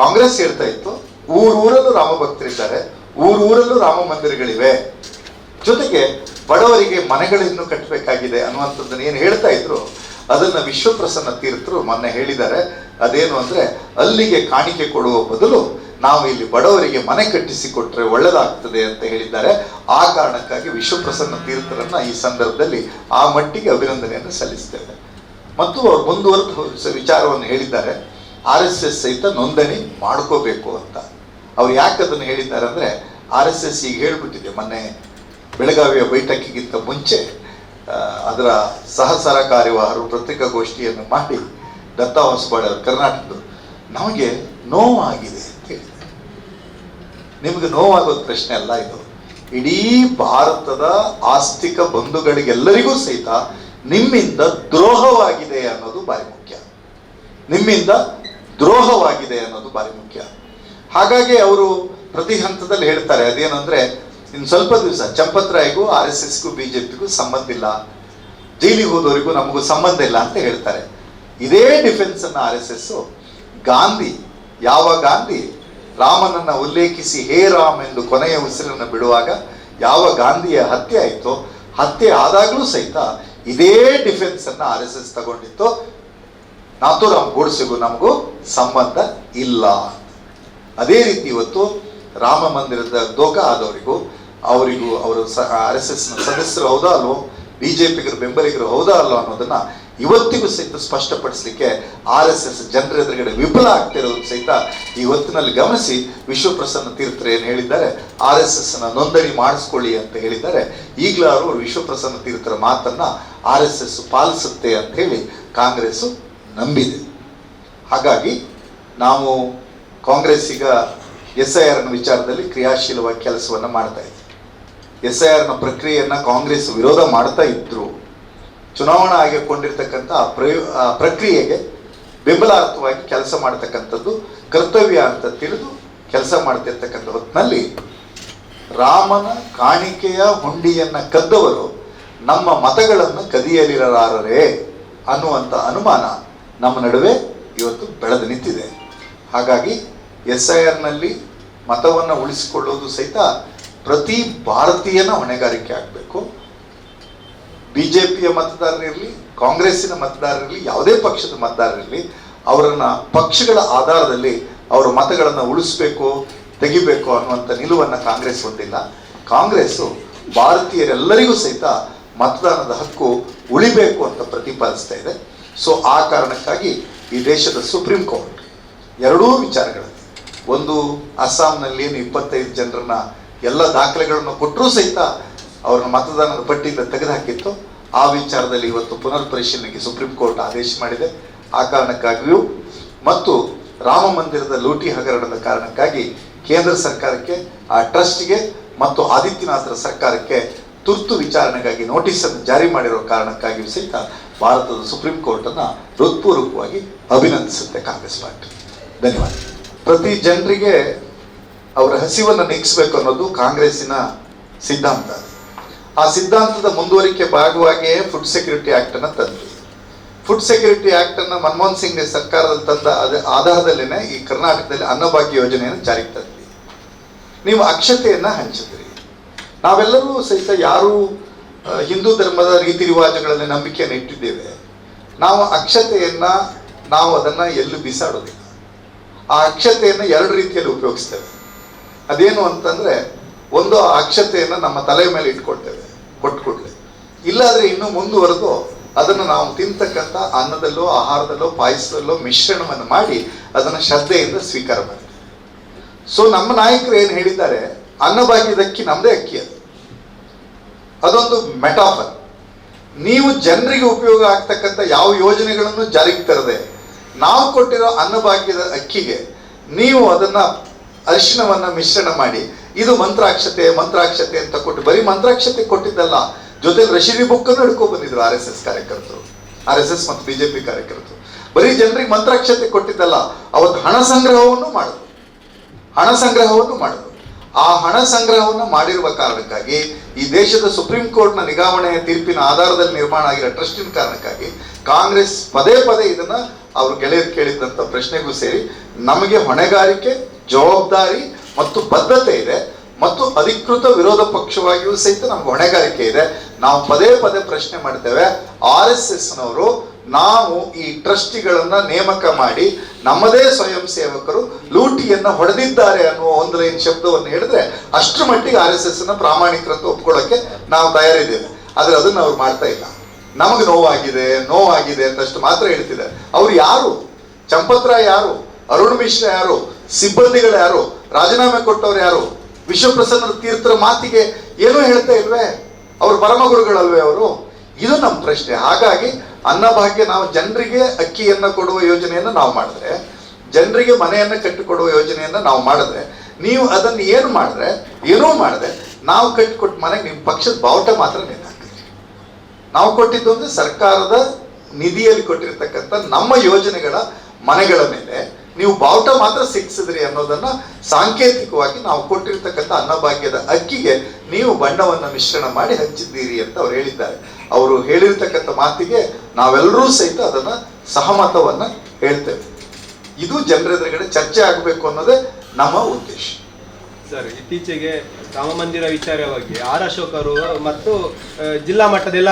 ಕಾಂಗ್ರೆಸ್ ಹೇಳ್ತಾ ಇತ್ತು ಊರೂರಲ್ಲೂ ರಾಮ ಭಕ್ತರಿದ್ದಾರೆ, ಊರೂರಲ್ಲೂ ರಾಮ ಮಂದಿರಗಳಿವೆ, ಜೊತೆಗೆ ಬಡವರಿಗೆ ಮನೆಗಳನ್ನು ಕಟ್ಟಬೇಕಾಗಿದೆ ಅನ್ನುವಂಥದ್ದನ್ನು ಏನು ಹೇಳ್ತಾ ಇದ್ರು ಅದನ್ನ ವಿಶ್ವಪ್ರಸನ್ನ ತೀರ್ಥರು ಮೊನ್ನೆ ಹೇಳಿದ್ದಾರೆ. ಅದೇನು ಅಂದ್ರೆ ಅಲ್ಲಿಗೆ ಕಾಣಿಕೆ ಕೊಡುವ ಬದಲು ನಾವು ಇಲ್ಲಿ ಬಡವರಿಗೆ ಮನೆ ಕಟ್ಟಿಸಿಕೊಟ್ರೆ ಒಳ್ಳೆದಾಗ್ತದೆ ಅಂತ ಹೇಳಿದ್ದಾರೆ. ಆ ಕಾರಣಕ್ಕಾಗಿ ವಿಶ್ವಪ್ರಸನ್ನ ತೀರ್ಥರನ್ನ ಈ ಸಂದರ್ಭದಲ್ಲಿ ಆ ಮಟ್ಟಿಗೆ ಅಭಿನಂದನೆಯನ್ನು ಸಲ್ಲಿಸ್ತೇವೆ. ಮತ್ತು ಅವರು ಮುಂದುವರೆದ ವಿಚಾರವನ್ನು ಹೇಳಿದ್ದಾರೆ, RSS ಸಹಿತ ನೋಂದಣಿ ಮಾಡ್ಕೋಬೇಕು ಅಂತ. ಅವ್ರು ಯಾಕೆ ಅದನ್ನು ಹೇಳಿದ್ದಾರೆ ಅಂದ್ರೆ RSS ಈಗ ಹೇಳ್ಬಿಟ್ಟಿದೆ, ಮೊನ್ನೆ ಬೆಳಗಾವಿಯ ಬೈಠಕ್ಕಿಗಿಂತ ಮುಂಚೆ ಅದರ ಸಹ ಸರಕಾರ್ಯವಾಹರು ಪತ್ರಿಕಾಗೋಷ್ಠಿಯನ್ನು ಮಾಡಿ ದತ್ತಾ ಹೊಸಬಾಳೆ ಅವರು ಕರ್ನಾಟಕದ್ದು ನಮಗೆ ನೋವಾಗಿದೆ ಅಂತ ಹೇಳಿದ್ದಾರೆ. ನಿಮಗೆ ನೋವಾಗೋದು ಪ್ರಶ್ನೆ ಅಲ್ಲ, ಇದು ಇಡೀ ಭಾರತದ ಆಸ್ತಿಕ ಬಂಧುಗಳಿಗೆಲ್ಲರಿಗೂ ಸಹಿತ ನಿಮ್ಮಿಂದ ದ್ರೋಹವಾಗಿದೆ ಅನ್ನೋದು ಬಾರಿ ಮುಖ್ಯ. ನಿಮ್ಮಿಂದ ದ್ರೋಹವಾಗಿದೆ ಅನ್ನೋದು ಬಾರಿ ಮುಖ್ಯ. ಹಾಗಾಗಿ ಅವರು ಪ್ರತಿ ಹಂತದಲ್ಲಿ ಹೇಳ್ತಾರೆ, ಅದೇನಂದ್ರೆ ಇನ್ನು ಸ್ವಲ್ಪ ದಿವಸ ಚಂಪತ್ ರಾಯ್ಗೂ RSSಗೂ BJPಗೂ ಸಂಬಂಧ ಇಲ್ಲ, ಜೈಲಿಗೆ ಹೋದವರಿಗೂ ನಮಗೂ ಸಂಬಂಧ ಇಲ್ಲ ಅಂತ ಹೇಳ್ತಾರೆ. ಇದೇ ಡಿಫೆನ್ಸ್ ಅನ್ನ RSS ಗಾಂಧಿ ರಾಮನನ್ನ ಉಲ್ಲೇಖಿಸಿ ಹೇ ರಾಮ್ ಎಂದು ಕೊನೆಯ ಉಸಿರನ್ನು ಬಿಡುವಾಗ ಯಾವ ಗಾಂಧಿಯ ಹತ್ಯೆ ಆಯಿತೋ, ಹತ್ಯೆ ಆದಾಗಲೂ ಸಹಿತ ಇದೇ ಡಿಫೆನ್ಸ್ ಅನ್ನ RSS ತಗೊಂಡಿತ್ತು, ನಾಥೂರಾಮ್ ಗೋಡ್ಸೆಗೂ ನಮಗೂ ಸಂಬಂಧ ಇಲ್ಲ. ಅದೇ ರೀತಿ ಇವತ್ತು ರಾಮ ಮಂದಿರದ ದೋಖ ಆದವರಿಗೂ ಅವರಿಗೂ ಅವರು RSS ಸದಸ್ಯರು ಹೌದಾ ಅಲ್ವೋ, BJPಗರ ಬೆಂಬಲಿಗರು ಹೌದಾ ಅಲ್ವೋ ಅನ್ನೋದನ್ನ ಇವತ್ತಿಗೂ ಸಹಿತ ಸ್ಪಷ್ಟಪಡಿಸಲಿಕ್ಕೆ RSS ಜನರ ಎದುರುಗಡೆ ವಿಫಲ ಆಗ್ತಿರೋದು ಸಹಿತ ಈ ಹೊತ್ತಿನಲ್ಲಿ ಗಮನಿಸಿ ವಿಶ್ವಪ್ರಸನ್ನ ತೀರ್ಥರು ಏನು ಹೇಳಿದ್ದಾರೆ, RSS ನೋಂದಣಿ ಮಾಡಿಸ್ಕೊಳ್ಳಿ ಅಂತ ಹೇಳಿದ್ದಾರೆ. ಈಗಲಾರು ಅವರು ವಿಶ್ವಪ್ರಸನ್ನ ತೀರ್ಥರ ಮಾತನ್ನ RSS ಪಾಲಿಸುತ್ತೆ ಅಂತ ಹೇಳಿ ಕಾಂಗ್ರೆಸ್ ನಂಬಿದೆ. ಹಾಗಾಗಿ ನಾವು ಕಾಂಗ್ರೆಸ್ ಈಗ SIR ವಿಚಾರದಲ್ಲಿ ಕ್ರಿಯಾಶೀಲವಾಗಿ ಕೆಲಸವನ್ನ ಮಾಡ್ತಾ ಇದ್ದೀವಿ. SIR ಪ್ರಕ್ರಿಯೆಯನ್ನ ಕಾಂಗ್ರೆಸ್ ವಿರೋಧ ಮಾಡ್ತಾ ಇದ್ರು. ಚುನಾವಣಾ ಆಯೋಗ ಕೊಂಡಿರ್ತಕ್ಕಂಥ ಪ್ರಕ್ರಿಯೆಗೆ ಬೆಂಬಲಾರ್ಥವಾಗಿ ಕೆಲಸ ಮಾಡತಕ್ಕಂಥದ್ದು ಕರ್ತವ್ಯ ಅಂತ ತಿಳಿದು ಕೆಲಸ ಮಾಡ್ತಿರ್ತಕ್ಕಂಥ ಹೊತ್ತಿನಲ್ಲಿ ರಾಮನ ಕಾಣಿಕೆಯ ಹುಂಡಿಯನ್ನು ಕದ್ದವರು ನಮ್ಮ ಮತಗಳನ್ನು ಕದಿಯಲಿರಲಾರರೇ ಅನ್ನುವಂಥ ಅನುಮಾನ ನಮ್ಮ ನಡುವೆ ಇವತ್ತು ಬೆಳೆದು ನಿಂತಿದೆ. ಹಾಗಾಗಿ SIRನಲ್ಲಿ ಮತವನ್ನು ಉಳಿಸಿಕೊಳ್ಳುವುದು ಸಹಿತ ಪ್ರತಿ ಭಾರತೀಯನ ಹೊಣೆಗಾರಿಕೆ ಆಗಬೇಕು. BJPಯ ಮತದಾರರಿರಲಿ, ಕಾಂಗ್ರೆಸ್ಸಿನ ಮತದಾರರಿರಲಿ, ಯಾವುದೇ ಪಕ್ಷದ ಮತದಾರರಿರಲಿ, ಅವರನ್ನ ಪಕ್ಷಗಳ ಆಧಾರದಲ್ಲಿ ಅವರ ಮತಗಳನ್ನು ಉಳಿಸಬೇಕು, ತೆಗಿಬೇಕು ಅನ್ನುವಂಥ ನಿಲುವನ್ನು ಕಾಂಗ್ರೆಸ್ ಹೊಂದಿಲ್ಲ. ಕಾಂಗ್ರೆಸ್ಸು ಭಾರತೀಯರೆಲ್ಲರಿಗೂ ಸಹಿತ ಮತದಾನದ ಹಕ್ಕು ಉಳಿಬೇಕು ಅಂತ ಪ್ರತಿಪಾದಿಸ್ತಾ ಇದೆ. ಸೊ ಆ ಕಾರಣಕ್ಕಾಗಿ ಈ ದೇಶದ ಸುಪ್ರೀಂ ಕೋರ್ಟ್ ಎರಡೂ ವಿಚಾರಗಳಲ್ಲಿ, ಒಂದು ಅಸ್ಸಾಂನಲ್ಲಿ ಏನು 25 ಜನರನ್ನ ಎಲ್ಲ ದಾಖಲೆಗಳನ್ನು ಕೊಟ್ಟರೂ ಸಹಿತ ಅವ್ರನ್ನ ಮತದಾನದ ಪಟ್ಟಿಯಿಂದ ತೆಗೆದುಹಾಕಿತ್ತು, ಆ ವಿಚಾರದಲ್ಲಿ ಇವತ್ತು ಪುನರ್ ಪರಿಶೀಲನೆಗೆ ಸುಪ್ರೀಂ ಕೋರ್ಟ್ ಆದೇಶ ಮಾಡಿದೆ. ಆ ಕಾರಣಕ್ಕಾಗಿಯೂ ಮತ್ತು ರಾಮ ಮಂದಿರದ ಲೂಟಿ ಹಗರಣದ ಕಾರಣಕ್ಕಾಗಿ ಕೇಂದ್ರ ಸರ್ಕಾರಕ್ಕೆ, ಆ ಟ್ರಸ್ಟ್ಗೆ ಮತ್ತು ಆದಿತ್ಯನಾಥರ ಸರ್ಕಾರಕ್ಕೆ ತುರ್ತು ವಿಚಾರಣೆಗಾಗಿ ನೋಟಿಸನ್ನು ಜಾರಿ ಮಾಡಿರೋ ಕಾರಣಕ್ಕಾಗಿಯೂ ಸಹಿತ ಭಾರತದ ಸುಪ್ರೀಂ ಕೋರ್ಟನ್ನು ಹೃತ್ಪೂರ್ವಕವಾಗಿ ಅಭಿನಂದಿಸುತ್ತೆ ಕಾಂಗ್ರೆಸ್ ಪಾರ್ಟಿ. ಧನ್ಯವಾದ. ಪ್ರತಿ ಜನರಿಗೆ ಅವರ ಹಸಿವನ್ನು ನೀಗಿಸಬೇಕು ಅನ್ನೋದು ಕಾಂಗ್ರೆಸ್ಸಿನ ಸಿದ್ಧಾಂತ. ಆ ಸಿದ್ಧಾಂತದ ಮುಂದುವರಿಕೆ ಭಾಗವಾಗಿಯೇ ಫುಡ್ ಸೆಕ್ಯೂರಿಟಿ ಆ್ಯಕ್ಟನ್ನು ತಂದ್ವಿ. ಫುಡ್ ಸೆಕ್ಯೂರಿಟಿ ಆ್ಯಕ್ಟನ್ನು ಮನಮೋಹನ್ ಸಿಂಗ್ ಸರ್ಕಾರದಲ್ಲಿ ತಂದ ಆಧಾರದಲ್ಲೇ ಈ ಕರ್ನಾಟಕದಲ್ಲಿ ಅನ್ನಭಾಗ್ಯ ಯೋಜನೆಯನ್ನು ಜಾರಿಗೆ ತಂದ್ವಿ. ನೀವು ಅಕ್ಷತೆಯನ್ನು ಹಂಚಿದ್ರಿ. ನಾವೆಲ್ಲರೂ ಸಹಿತ ಯಾರು ಹಿಂದೂ ಧರ್ಮದ ರೀತಿ ರಿವಾಜುಗಳಲ್ಲಿ ನಂಬಿಕೆಯನ್ನು ಇಟ್ಟಿದ್ದೇವೆ, ನಾವು ಅಕ್ಷತೆಯನ್ನು ನಾವು ಅದನ್ನು ಎಲ್ಲೂ ಬಿಸಾಡೋದಿಲ್ಲ. ಆ ಅಕ್ಷತೆಯನ್ನು ಎರಡು ರೀತಿಯಲ್ಲಿ ಉಪಯೋಗಿಸ್ತೇವೆ. ಅದೇನು ಅಂತಂದರೆ, ಒಂದು ಆ ಅಕ್ಷತೆಯನ್ನು ನಮ್ಮ ತಲೆ ಮೇಲೆ ಇಟ್ಕೊಳ್ತೇವೆ ಕೊಟ್ಕೊಡ್ಲೆ, ಇಲ್ಲಾದರೆ ಇನ್ನೂ ಮುಂದುವರೆದು ಅದನ್ನು ನಾವು ತಿಂತಕ್ಕಂಥ ಅನ್ನದಲ್ಲೋ ಆಹಾರದಲ್ಲೋ ಪಾಯಸದಲ್ಲೋ ಮಿಶ್ರಣವನ್ನು ಮಾಡಿ ಅದನ್ನು ಶ್ರದ್ಧೆಯಿಂದ ಸ್ವೀಕಾರ ಮಾಡ್ತೀವಿ. ಸೊ ನಮ್ಮ ನಾಯಕರು ಏನು ಹೇಳಿದ್ದಾರೆ, ಅನ್ನಭಾಗ್ಯದ ಅಕ್ಕಿ ನಮ್ಮದೇ ಅಕ್ಕಿ, ಅದೊಂದು ಮೆಟಾಫರ್. ನೀವು ಜನರಿಗೆ ಉಪಯೋಗ ಆಗ್ತಕ್ಕಂಥ ಯಾವ ಯೋಜನೆಗಳನ್ನು ಜಾರಿಗೆ ತರದೆ ನಾವು ಕೊಟ್ಟಿರೋ ಅನ್ನಭಾಗ್ಯದ ಅಕ್ಕಿಗೆ ನೀವು ಅದನ್ನು ಅರಿಶಿಣವನ್ನು ಮಿಶ್ರಣ ಮಾಡಿ ಇದು ಮಂತ್ರಾಕ್ಷತೆ ಅಂತ ಕೊಟ್ಟು, ಬರೀ ಮಂತ್ರಾಕ್ಷತೆ ಕೊಟ್ಟಿದ್ದಲ್ಲ, ಜೊತೆ ರಶೀದಿ ಬುಕ್ಕನ್ನು ಹಿಡ್ಕೊಂಡು ಬಂದಿದ್ರು RSS ಕಾರ್ಯಕರ್ತರು, RSS ಮತ್ತು BJP ಕಾರ್ಯಕರ್ತರು. ಬರೀ ಜನರಿಗೆ ಮಂತ್ರಾಕ್ಷತೆ ಕೊಟ್ಟಿದ್ದಲ್ಲ, ಅವತ್ತು ಹಣ ಸಂಗ್ರಹವನ್ನು ಮಾಡಿದ್ರು. ಆ ಹಣ ಸಂಗ್ರಹವನ್ನು ಮಾಡಿರುವ ಕಾರಣಕ್ಕಾಗಿ ಈ ದೇಶದ ಸುಪ್ರೀಂ ಕೋರ್ಟ್ನ ನಿಗಾವಣೆಯ ತೀರ್ಪಿನ ಆಧಾರದಲ್ಲಿ ನಿರ್ಮಾಣ ಆಗಿರೋ ಟ್ರಸ್ಟಿನ ಕಾರಣಕ್ಕಾಗಿ ಕಾಂಗ್ರೆಸ್ ಪದೇ ಇದನ್ನು ಅವರು ಗೆಳೆಯರು ಕೇಳಿದಂಥ ಪ್ರಶ್ನೆಗೂ ಸೇರಿ ನಮಗೆ ಹೊಣೆಗಾರಿಕೆ, ಜವಾಬ್ದಾರಿ ಮತ್ತು ಬದ್ಧತೆ ಇದೆ ಮತ್ತು ಅಧಿಕೃತ ವಿರೋಧ ಪಕ್ಷವಾಗಿಯೂ ಸಹಿತ ನಮ್ಗೆ ಹೊಣೆಗಾರಿಕೆ ಇದೆ. ನಾವು ಪದೇ ಪ್ರಶ್ನೆ ಮಾಡ್ತೇವೆ, RSSನವರು ನಾವು ಈ ಟ್ರಸ್ಟಿಗಳನ್ನು ನೇಮಕ ಮಾಡಿ ನಮ್ಮದೇ ಸ್ವಯಂ ಸೇವಕರು ಲೂಟಿಯನ್ನು ಹೊಡೆದಿದ್ದಾರೆ ಅನ್ನುವ ಒಂದು ಲೈನ್ ಶಬ್ದವನ್ನು ಹೇಳಿದ್ರೆ ಅಷ್ಟರ ಮಟ್ಟಿಗೆ RSSನ ಪ್ರಾಮಾಣಿಕರನ್ನು ಒಪ್ಕೊಳ್ಳೋಕ್ಕೆ ನಾವು ತಯಾರಿದ್ದೇವೆ. ಆದರೆ ಅದನ್ನು ಅವ್ರು ಮಾಡ್ತಾ ಇಲ್ಲ. ನಮಗೆ ನೋವಾಗಿದೆ ಅಂತಷ್ಟು ಮಾತ್ರ ಹೇಳ್ತಿದ್ದಾರೆ. ಅವ್ರು ಯಾರು? ಚಂಪತ್ರಾಯ್ ಯಾರು? ಅರುಣ್ ಮಿಶ್ರಾ ಯಾರು? ಸಿಬ್ಬಂದಿಗಳು ಯಾರು? ರಾಜೀನಾಮೆ ಕೊಟ್ಟವ್ರು ಯಾರು? ವಿಶ್ವಪ್ರಸನ್ನ ತೀರ್ಥರ ಮಾತಿಗೆ ಏನೂ ಹೇಳ್ತಾ ಇಲ್ವೇ? ಅವ್ರ ಪರಮಗುರುಗಳಲ್ವೇ ಅವರು? ಇದು ನಮ್ಮ ಪ್ರಶ್ನೆ. ಹಾಗಾಗಿ ಅನ್ನಭಾಗ್ಯ, ನಾವು ಜನರಿಗೆ ಅಕ್ಕಿಯನ್ನು ಕೊಡುವ ಯೋಜನೆಯನ್ನು ನಾವು ಮಾಡಿದ್ರೆ, ಜನರಿಗೆ ಮನೆಯನ್ನು ಕಟ್ಟಿಕೊಡುವ ಯೋಜನೆಯನ್ನು ನಾವು ಮಾಡಿದ್ರೆ, ನೀವು ಅದನ್ನು ಏನೂ ಮಾಡಿದ್ರೆ ನಾವು ಕಟ್ಟಿಕೊಟ್ಟ ಮನೆಗೆ ನಿಮ್ಮ ಪಕ್ಷದ ಬಾವುಟ ಮಾತ್ರ ನೇತಾಕ್ತೀವಿ. ನಾವು ಕೊಟ್ಟಿದ್ದು ಅಂದರೆ ಸರ್ಕಾರದ ನಿಧಿಯಲ್ಲಿ ಕೊಟ್ಟಿರ್ತಕ್ಕಂಥ ನಮ್ಮ ಯೋಜನೆಗಳ ಮನೆಗಳ ಮೇಲೆ ನೀವು ಬಾವುಟ ಮಾತ್ರ ಸಿಕ್ಕಿಸಿದ್ರಿ ಅನ್ನೋದನ್ನು ಸಾಂಕೇತಿಕವಾಗಿ ನಾವು ಕೊಟ್ಟಿರ್ತಕ್ಕಂಥ ಅನ್ನಭಾಗ್ಯದ ಅಕ್ಕಿಗೆ ನೀವು ಬಣ್ಣವನ್ನು ಮಿಶ್ರಣ ಮಾಡಿ ಹಂಚಿದ್ದೀರಿ ಅಂತ ಅವ್ರು ಹೇಳಿದ್ದಾರೆ. ಅವರು ಹೇಳಿರ್ತಕ್ಕಂಥ ಮಾತಿಗೆ ನಾವೆಲ್ಲರೂ ಸಹಿತ ಅದನ್ನು ಸಹಮತವನ್ನು ಹೇಳ್ತೇವೆ. ಇದು ಜನರ ಎದುರುಗಡೆ ಚರ್ಚೆ ಆಗಬೇಕು ಅನ್ನೋದೇ ನಮ್ಮ ಉದ್ದೇಶ. ಸರ್, ಇತ್ತೀಚೆಗೆ ರಾಮ ಮಂದಿರ ವಿಚಾರವಾಗಿ R.ಅಶೋಕ್ ಅವರು ಮತ್ತು ಜಿಲ್ಲಾ ಮಟ್ಟದೆಲ್ಲ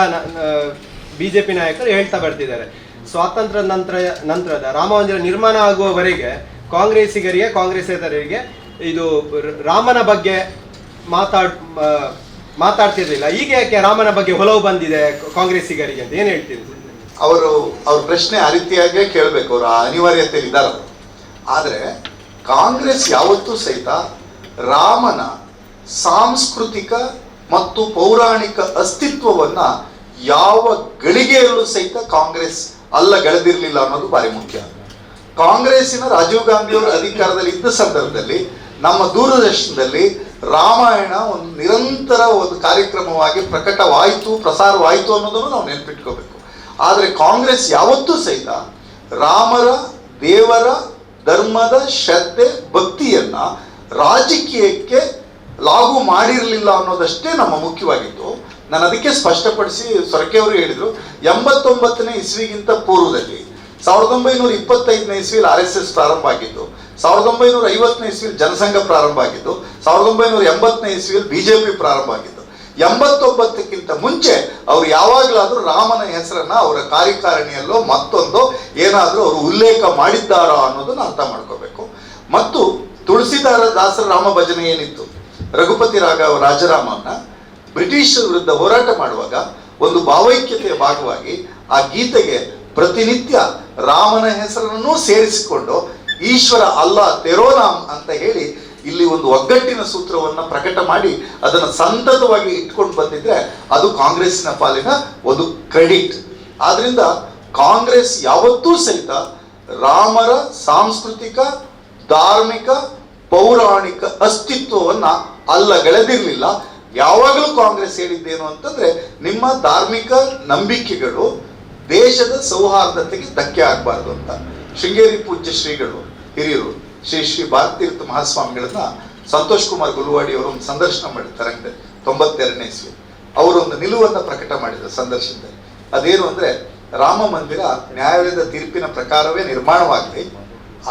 BJP ನಾಯಕರು ಹೇಳ್ತಾ ಬರ್ತಿದ್ದಾರೆ, ಸ್ವಾತಂತ್ರ್ಯ ನಂತರದ ರಾಮ ಮಂದಿರ ನಿರ್ಮಾಣ ಆಗುವವರೆಗೆ ಕಾಂಗ್ರೆಸ್ಸಿಗರಿಗೆ ಇದು ರಾಮನ ಬಗ್ಗೆ ಮಾತಾಡ್ತಿರ್ಲಿಲ್ಲ. ಈಗ ಯಾಕೆ ರಾಮನ ಬಗ್ಗೆ ಒಲವು ಬಂದಿದೆ ಕಾಂಗ್ರೆಸ್ಸಿಗರಿಗೆ ಅಂತ ಏನು ಹೇಳ್ತೀರಿ? ಅವ್ರ ಪ್ರಶ್ನೆ ಆ ರೀತಿಯಾಗೇ ಕೇಳಬೇಕು, ಅವರು ಅನಿವಾರ್ಯತೆ ಇದ್ದಾರೆ. ಆದರೆ ಕಾಂಗ್ರೆಸ್ ಯಾವತ್ತೂ ಸಹಿತ ರಾಮನ ಸಾಂಸ್ಕೃತಿಕ ಮತ್ತು ಪೌರಾಣಿಕ ಅಸ್ತಿತ್ವವನ್ನು ಯಾವ ಗಳಿಗೆಯಲ್ಲೂ ಸಹಿತ ಕಾಂಗ್ರೆಸ್ ಗೆಳೆದಿರಲಿಲ್ಲ ಅನ್ನೋದು ಭಾರಿ ಮುಖ್ಯ. ಕಾಂಗ್ರೆಸ್ಸಿನ ರಾಜೀವ್ ಗಾಂಧಿ ಅವರು ಅಧಿಕಾರದಲ್ಲಿ ಇದ್ದ ಸಂದರ್ಭದಲ್ಲಿ ನಮ್ಮ ದೂರದರ್ಶನದಲ್ಲಿ ರಾಮಾಯಣ ಒಂದು ನಿರಂತರ ಒಂದು ಕಾರ್ಯಕ್ರಮವಾಗಿ ಪ್ರಸಾರವಾಯಿತು ಅನ್ನೋದನ್ನು ನಾವು ನೆನಪಿಟ್ಕೋಬೇಕು. ಆದರೆ ಕಾಂಗ್ರೆಸ್ ಯಾವತ್ತೂ ಸಹಿತ ರಾಮರ, ದೇವರ, ಧರ್ಮದ ಶ್ರದ್ಧೆ, ಭಕ್ತಿಯನ್ನ ರಾಜಕೀಯಕ್ಕೆ ಲಾಗು ಮಾಡಿರಲಿಲ್ಲ ಅನ್ನೋದಷ್ಟೇ ನಮ್ಮ ಮುಖ್ಯವಾಗಿತ್ತು. ನಾನು ಅದಕ್ಕೆ ಸ್ಪಷ್ಟಪಡಿಸಿ ಸೊರಕೆ ಅವರು ಹೇಳಿದರು, 89ನೇ ಇಸ್ವಿಗಿಂತ ಪೂರ್ವದಲ್ಲಿ 1925ನೇ ಇಸ್ವಿಯಲ್ಲಿ RSS ಪ್ರಾರಂಭ ಆಗಿದ್ದು, 1950ನೇ ಇಸ್ವಿಯಲ್ಲಿ ಜನಸಂಘ ಪ್ರಾರಂಭ ಆಗಿದ್ದು, 1980ನೇ ಇಸ್ವಿಯಲ್ಲಿ BJP ಪ್ರಾರಂಭ ಆಗಿದ್ದು. 89ಕ್ಕಿಂತ ಮುಂಚೆ ಅವ್ರು ಯಾವಾಗಲಾದರೂ ರಾಮನ ಹೆಸರನ್ನ ಅವರ ಕಾರ್ಯಕಾರಿಣಿಯಲ್ಲೋ ಮತ್ತೊಂದು ಏನಾದರೂ ಅವರು ಉಲ್ಲೇಖ ಮಾಡಿದ್ದಾರಾ ಅನ್ನೋದನ್ನ ಅರ್ಥ ಮಾಡ್ಕೋಬೇಕು. ಮತ್ತು ತುಳಸಿದಾರ ದಾಸರ ರಾಮ ಭಜನೆ ಏನಿತ್ತು, ರಘುಪತಿ ರಾಜರಾಮನ ಬ್ರಿಟಿಷರ ವಿರುದ್ಧ ಹೋರಾಟ ಮಾಡುವಾಗ ಒಂದು ಭಾವೈಕ್ಯತೆಯ ಭಾಗವಾಗಿ ಆ ಗೀತೆಗೆ ಪ್ರತಿನಿತ್ಯ ರಾಮನ ಹೆಸರನ್ನು ಸೇರಿಸಿಕೊಂಡು ಈಶ್ವರ ಅಲ್ಲ ತೆರೋನಾಮ್ ಅಂತ ಹೇಳಿ ಇಲ್ಲಿ ಒಂದು ಒಗ್ಗಟ್ಟಿನ ಸೂತ್ರವನ್ನು ಪ್ರಕಟ ಮಾಡಿ ಅದನ್ನು ಸಂತತವಾಗಿ ಇಟ್ಕೊಂಡು ಬಂದಿದ್ರೆ ಅದು ಕಾಂಗ್ರೆಸ್ಸಿನ ಪಾಲಿನ ಒಂದು ಕ್ರೆಡಿಟ್. ಆದ್ರಿಂದ ಕಾಂಗ್ರೆಸ್ ಯಾವತ್ತೂ ಸಹಿತ ರಾಮರ ಸಾಂಸ್ಕೃತಿಕ, ಧಾರ್ಮಿಕ, ಪೌರಾಣಿಕ ಅಸ್ತಿತ್ವವನ್ನ ಅಲ್ಲಗಳೆದಿರಲಿಲ್ಲ. ಯಾವಾಗಲೂ ಕಾಂಗ್ರೆಸ್ ಹೇಳಿದ್ದೇನು ಅಂತಂದ್ರೆ, ನಿಮ್ಮ ಧಾರ್ಮಿಕ ನಂಬಿಕೆಗಳು ದೇಶದ ಸೌಹಾರ್ದತೆಗೆ ಧಕ್ಕೆ ಆಗಬಾರ್ದು ಅಂತ. ಶೃಂಗೇರಿ ಪೂಜ್ಯ ಶ್ರೀಗಳು ಹಿರಿಯರು ಶ್ರೀ ಭಾರತೀರ್ಥ ಮಹಾಸ್ವಾಮಿಗಳನ್ನ ಸಂತೋಷ್ ಕುಮಾರ್ ಗುಲ್ವಾಡಿ ಅವರು ಒಂದು ಸಂದರ್ಶನ ಮಾಡಿರ್ತಾರೆ 92ನೇ ಇಸ್ವಿ. ಅವರೊಂದು ನಿಲುವನ್ನು ಪ್ರಕಟ ಮಾಡಿದ್ರು ಸಂದರ್ಶನದಲ್ಲಿ. ಅದೇನು ಅಂದ್ರೆ, ರಾಮ ಮಂದಿರ ನ್ಯಾಯಾಲಯದ ತೀರ್ಪಿನ ಪ್ರಕಾರವೇ ನಿರ್ಮಾಣವಾಗಲಿ,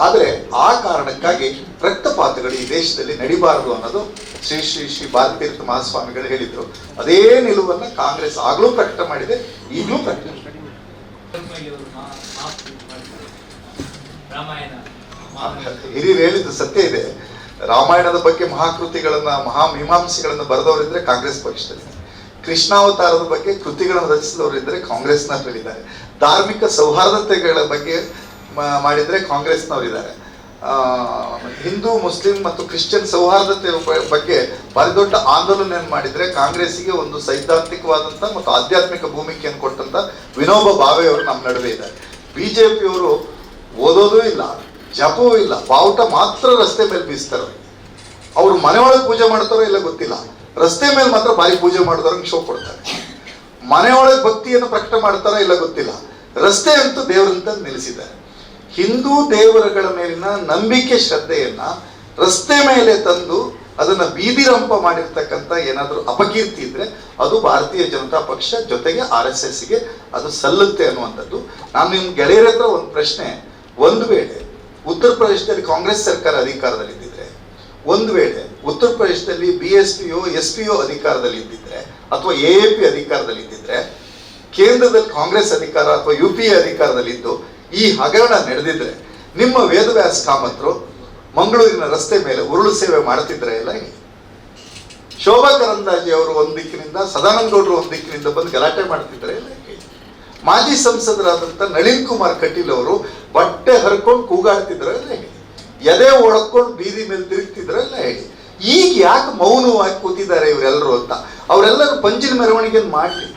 ಆದರೆ ಆ ಕಾರಣಕ್ಕಾಗಿ ರಕ್ತಪಾತಗಳು ಈ ದೇಶದಲ್ಲಿ ನಡಿಬಾರದು ಅನ್ನೋದು ಶ್ರೀ ಭಾರತೀರ್ಥ ಮಹಾಸ್ವಾಮಿಗಳು ಹೇಳಿದ್ರು. ಅದೇ ನಿಲುವನ್ನು ಕಾಂಗ್ರೆಸ್ ಆಗ್ಲೂ ಪ್ರಕಟ ಮಾಡಿದೆ, ಈಗಲೂ ಪ್ರಕಟ ಮಾಡಿದೆ. ಹಿರಿಯರು ಹೇಳಿದ್ದು ಸತ್ಯ ಇದೆ. ರಾಮಾಯಣದ ಬಗ್ಗೆ ಮಹಾಕೃತಿಗಳನ್ನ, ಮಹಾಮೀಮಾಂಸೆಗಳನ್ನ ಬರೆದವರಿದ್ರೆ ಕಾಂಗ್ರೆಸ್ ಪಕ್ಷದಲ್ಲಿ, ಕೃಷ್ಣಾವತಾರದ ಬಗ್ಗೆ ಕೃತಿಗಳನ್ನು ರಚಿಸಿದವರಿದ್ರೆ ಕಾಂಗ್ರೆಸ್ನವರಿದ್ದಾರೆ, ಧಾರ್ಮಿಕ ಸೌಹಾರ್ದತೆಗಳ ಬಗ್ಗೆ ಮಾಡಿದ್ರೆ ಕಾಂಗ್ರೆಸ್ನವರಿದ್ದಾರೆ, ಹಿಂದೂ ಮುಸ್ಲಿಂ ಮತ್ತು ಕ್ರಿಶ್ಚಿಯನ್ ಸೌಹಾರ್ದತೆ ಬಗ್ಗೆ ಭಾರಿ ದೊಡ್ಡ ಆಂದೋಲನ ಮಾಡಿದ್ರೆ ಕಾಂಗ್ರೆಸ್ಸಿಗೆ ಒಂದು ಸೈದ್ಧಾಂತಿಕವಾದಂಥ ಮತ್ತು ಆಧ್ಯಾತ್ಮಿಕ ಭೂಮಿಕೆಯನ್ನು ಕೊಟ್ಟಂತ ವಿನೋಬಾ ಭಾವೆ ಅವರು ನಮ್ಮ ನಡುವೆ ಇದ್ದಾರೆ. ಬಿಜೆಪಿಯವರು ಓದೋದೂ ಇಲ್ಲ, ಜಪವೂ ಇಲ್ಲ, ಬಾವುಟ ಮಾತ್ರ ರಸ್ತೆ ಮೇಲೆ ಬೀಸ್ತಾರೆ. ಅವ್ರು ಮನೆಯೊಳಗೆ ಪೂಜೆ ಮಾಡ್ತಾರೋ ಇಲ್ಲ ಗೊತ್ತಿಲ್ಲ, ರಸ್ತೆ ಮೇಲೆ ಮಾತ್ರ ಭಾರಿ ಪೂಜೆ ಮಾಡಿದವ್ರಿಗೆ ಶೋ ಕೊಡ್ತಾರೆ. ಮನೆಯೊಳಗೆ ಭಕ್ತಿಯನ್ನು ಪ್ರಕಟ ಮಾಡ್ತಾರೋ ಇಲ್ಲ ಗೊತ್ತಿಲ್ಲ, ರಸ್ತೆ ಅಂತೂ ದೇವರಂತ ನಿಲ್ಲಿಸಿದ್ದಾರೆ. ಹಿಂದೂ ದೇವರುಗಳ ಮೇಲಿನ ನಂಬಿಕೆ, ಶ್ರದ್ಧೆಯನ್ನ ರಸ್ತೆ ಮೇಲೆ ತಂದು ಅದನ್ನ ಬೀದಿರಂಪ ಮಾಡಿರ್ತಕ್ಕಂಥ ಏನಾದರೂ ಅಪಕೀರ್ತಿ ಇದ್ರೆ ಅದು ಭಾರತೀಯ ಜನತಾ ಪಕ್ಷ ಜೊತೆಗೆ RSSಗೆ ಅದು ಸಲ್ಲುತ್ತೆ ಅನ್ನುವಂಥದ್ದು. ನಾನು ನಿಮ್ಮ ಗೆಳೆಯರ ಹತ್ರ ಒಂದು ಪ್ರಶ್ನೆ, ಒಂದು ವೇಳೆ ಉತ್ತರ ಪ್ರದೇಶದಲ್ಲಿ ಕಾಂಗ್ರೆಸ್ ಸರ್ಕಾರ ಅಧಿಕಾರದಲ್ಲಿ ಇದ್ದಿದ್ರೆ, ಒಂದು ವೇಳೆ ಉತ್ತರ ಪ್ರದೇಶದಲ್ಲಿ BSPO SPO ಅಧಿಕಾರದಲ್ಲಿ ಇದ್ದಿದ್ರೆ ಅಥವಾ AAP ಅಧಿಕಾರದಲ್ಲಿ ಇದ್ದಿದ್ರೆ, ಕೇಂದ್ರದಲ್ಲಿ ಕಾಂಗ್ರೆಸ್ ಅಧಿಕಾರ ಅಥವಾ UPA ಅಧಿಕಾರದಲ್ಲಿ ಇದ್ದು ಈ ಹಗರಣ ನಡೆದಿದ್ರೆ, ನಿಮ್ಮ ವೇದವ್ಯಾಸ ಕಾಮತ್ರು ಮಂಗಳೂರಿನ ರಸ್ತೆ ಮೇಲೆ ಉರುಳು ಸೇವೆ ಮಾಡ್ತಿದ್ರೆ ಇಲ್ಲ? ಶೋಭಾ ಕರಂದಾಜೆ ಅವರು ಒಂದು ದಿಕ್ಕಿನಿಂದ, ಸದಾನಂದ ಗೌಡರು ಒಂದು ದಿಕ್ಕಿನಿಂದ ಬಂದು ಗಲಾಟೆ ಮಾಡ್ತಿದ್ರೆ ಇಲ್ಲ? ಮಾಜಿ ಸಂಸದರಾದಂಥ ನಳಿನ್ ಕುಮಾರ್ ಕಟೀಲ್ ಅವರು ಬಟ್ಟೆ ಹರ್ಕೊಂಡು ಕೂಗಾಡ್ತಿದ್ರ ಇಲ್ಲ? ಎದೆ ಒಳಕೊಂಡು ಬೀದಿ ಮೇಲೆ ತಿರುಗ್ತಿದ್ರಲ್ಲ ಹೇಳಿ. ಈಗ ಯಾಕೆ ಮೌನವಾಗಿ ಕೂತಿದ್ದಾರೆ ಇವರೆಲ್ಲರೂ ಅಂತ. ಅವರೆಲ್ಲರೂ ಪಂಜಿನ ಮೆರವಣಿಗೆಯನ್ನು ಮಾಡಲಿ,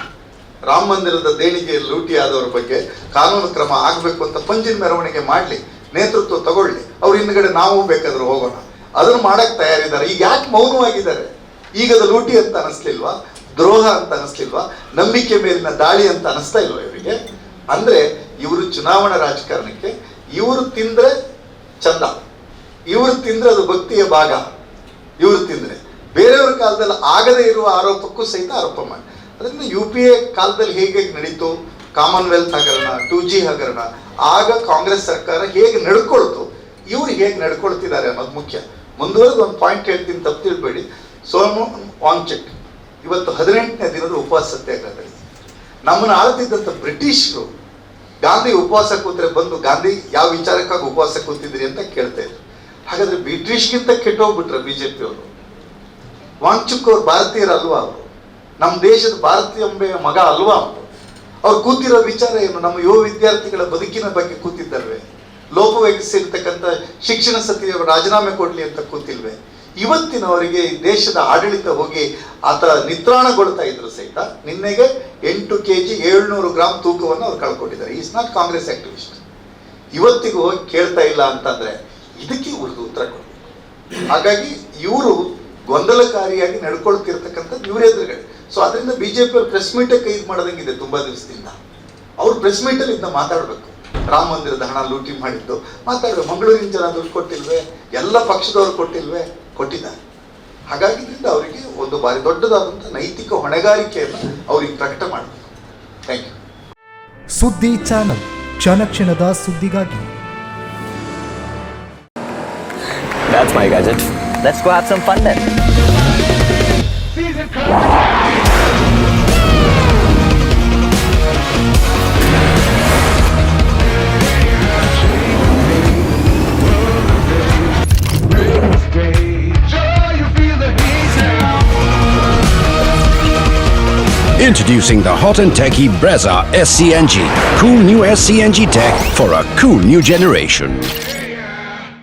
ರಾಮ ಮಂದಿರದ ದೇಣಿಗೆ ಲೂಟಿ ಆದವ್ರ ಬಗ್ಗೆ ಕಾನೂನು ಕ್ರಮ ಆಗಬೇಕು ಅಂತ ಪಂಜಿನ ಮೆರವಣಿಗೆ ಮಾಡಲಿ, ನೇತೃತ್ವ ತಗೊಳ್ಳಿ. ಅವ್ರ ಹಿಂದ್ಗಡೆ ನಾವು ಬೇಕಾದ್ರೂ ಹೋಗೋಣ, ಅದನ್ನು ಮಾಡಕ್ ತಯಾರಿದ್ದಾರೆ. ಈಗ ಯಾಕೆ ಮೌನವಾಗಿದ್ದಾರೆ? ಈಗ ಅದು ಲೂಟಿ ಅಂತ ಅನಿಸ್ಲಿಲ್ವಾ? ದ್ರೋಹ ಅಂತ ಅನಿಸ್ಲಿಲ್ವಾ? ನಂಬಿಕೆ ಮೇಲಿನ ದಾಳಿ ಅಂತ ಅನಿಸ್ತಾ ಇಲ್ವಾ ಇವರಿಗೆ? ಅಂದ್ರೆ ಇವರು ಚುನಾವಣಾ ರಾಜಕಾರಣಕ್ಕೆ ಇವರು ತಿಂದ್ರೆ ಚಂದ, ಇವರು ತಿಂದ್ರೆ ಅದು ಭಕ್ತಿಯ ಭಾಗ, ಇವರು ತಿಂದ್ರೆ ಬೇರೆಯವ್ರ ಕಾಲದಲ್ಲಿ ಆಗದೇ ಇರುವ ಆರೋಪಕ್ಕೂ ಸಹಿತ ಆರೋಪ ಮಾಡಿ. ಅದರಿಂದ UPA ಕಾಲದಲ್ಲಿ ಹೇಗೆ ನಡೀತು, ಕಾಮನ್ವೆಲ್ತ್ ಹಗರಣ, 2G ಹಗರಣ, ಆಗ ಕಾಂಗ್ರೆಸ್ ಸರ್ಕಾರ ಹೇಗೆ ನಡ್ಕೊಳ್ತು, ಇವ್ರು ಹೇಗೆ ನಡ್ಕೊಳ್ತಿದ್ದಾರೆ ಅನ್ನೋದು ಮುಖ್ಯ. ಮುಂದುವರೆದು ಒಂದು ಪಾಯಿಂಟ್ ಹೇಳ್ತೀನಿ, ತಪ್ಪು ತಿಳ್ಬೇಡಿ. ಸೋಮು ವಾಂಗ್ಚಕ್ ಇವತ್ತು 18ನೇ ದಿನದ ಉಪವಾಸ ಸತ್ಯಾಗ್ರಹದಲ್ಲಿ ನಮ್ಮನ್ನು ಆಳ್ತಿದ್ದಂಥ ಬ್ರಿಟಿಷರು ಗಾಂಧಿ ಉಪವಾಸ ಕೂತ್ರೆ ಬಂದು ಗಾಂಧಿ ಯಾವ ವಿಚಾರಕ್ಕಾಗಿ ಉಪವಾಸ ಕೂತಿದ್ರಿ ಅಂತ ಕೇಳ್ತಾ ಇದ್ರು. ಹಾಗಾದ್ರೆ ಬ್ರಿಟಿಷ್ಗಿಂತ ಕೆಟ್ಟೋಗ್ಬಿಟ್ರೆ BJP ಅವರು? ವಾಂಗ್ಚುಕ್ ಅವ್ರು ಭಾರತೀಯರಲ್ವಾ? ಅವರು ನಮ್ಮ ದೇಶದ ಭಾರತೀಯಂಬೆಯ ಮಗ ಅಲ್ವಾ? ಅವ್ರು ಕೂತಿರೋ ವಿಚಾರ ಏನು? ನಮ್ಮ ಯುವ ವಿದ್ಯಾರ್ಥಿಗಳ ಬದುಕಿನ ಬಗ್ಗೆ ಕೂತಿದ್ದಲ್ವೇ? ಲೋಪವೆಗಿಸಿರ್ತಕ್ಕಂಥ ಶಿಕ್ಷಣ ಸಚಿವರು ರಾಜೀನಾಮೆ ಕೊಡ್ಲಿ ಅಂತ ಕೂತಿಲ್ವೇ? ಇವತ್ತಿನವರಿಗೆ ಈ ದೇಶದ ಆಡಳಿತ ಹೋಗಿ ಆತ ನಿತ್ರಾಣಗೊಳ್ತಾ ಇದ್ರು ಸಹಿತ ನಿನ್ನೆಗೆ 8 kg 700 ಗ್ರಾಮ್ ತೂಕವನ್ನು ಅವ್ರು ಕಳ್ಕೊಂಡಿದ್ದಾರೆ. Is not Congress activist. ಇವತ್ತಿಗೂ ಹೋಗಿ ಕೇಳ್ತಾ ಇಲ್ಲ ಅಂತಂದ್ರೆ ಇದಕ್ಕೆ ಇವ್ರಿಗೆ ಉತ್ತರ ಕೊಡಬೇಕು. ಹಾಗಾಗಿ ಇವರು ಗೊಂದಲಕಾರಿಯಾಗಿ ನಡ್ಕೊಳ್ತಿರ್ತಕ್ಕಂಥದ್ದು ಇವ್ರ ಎದುರುಗಡೆ. ಸೊ ಅದರಿಂದ BJP ಅವ್ರು ಪ್ರೆಸ್ ಮೀಟೇ ಕೈ ಮಾಡೋದಂಗಿದೆ ತುಂಬಾ ದಿವಸದಿಂದ. ಅವ್ರು ಪ್ರೆಸ್ ಮೀಟಲ್ಲಿ ಇದನ್ನ ಮಾತಾಡಬೇಕು. ರಾಮ ಮಂದಿರದ ಹಣ ಲೂಟಿ ಮಾಡಿದ್ದು ಮಾತಾಡುವ. ಮಂಗಳೂರಿನ ಜನ ದುಡ್ಡು ಕೊಟ್ಟಿಲ್ವೇ? ಎಲ್ಲ ಪಕ್ಷದವರು ಕೊಟ್ಟಿಲ್ವೇ? ಕೊಟ್ಟಿದ್ದಾರೆ. ಹಾಗಾಗಿದ್ದರಿಂದ ಅವರಿಗೆ ಒಂದು ಬಾರಿ ದೊಡ್ಡದಾದಂಥ ನೈತಿಕ ಹೊಣೆಗಾರಿಕೆಯನ್ನು ಅವರಿಗೆ ಪ್ರಕಟ ಮಾಡಬೇಕು. Thank you. ಸುದ್ದಿ ಚಾನಲ್, ಕ್ಷಣ ಕ್ಷಣದ ಸುದ್ದಿಗಾಗಿ. That's my gadget. Let's go have some fun then. Introducing the hot and techy Brezza SCNG. Cool new SCNG tech for a cool new generation.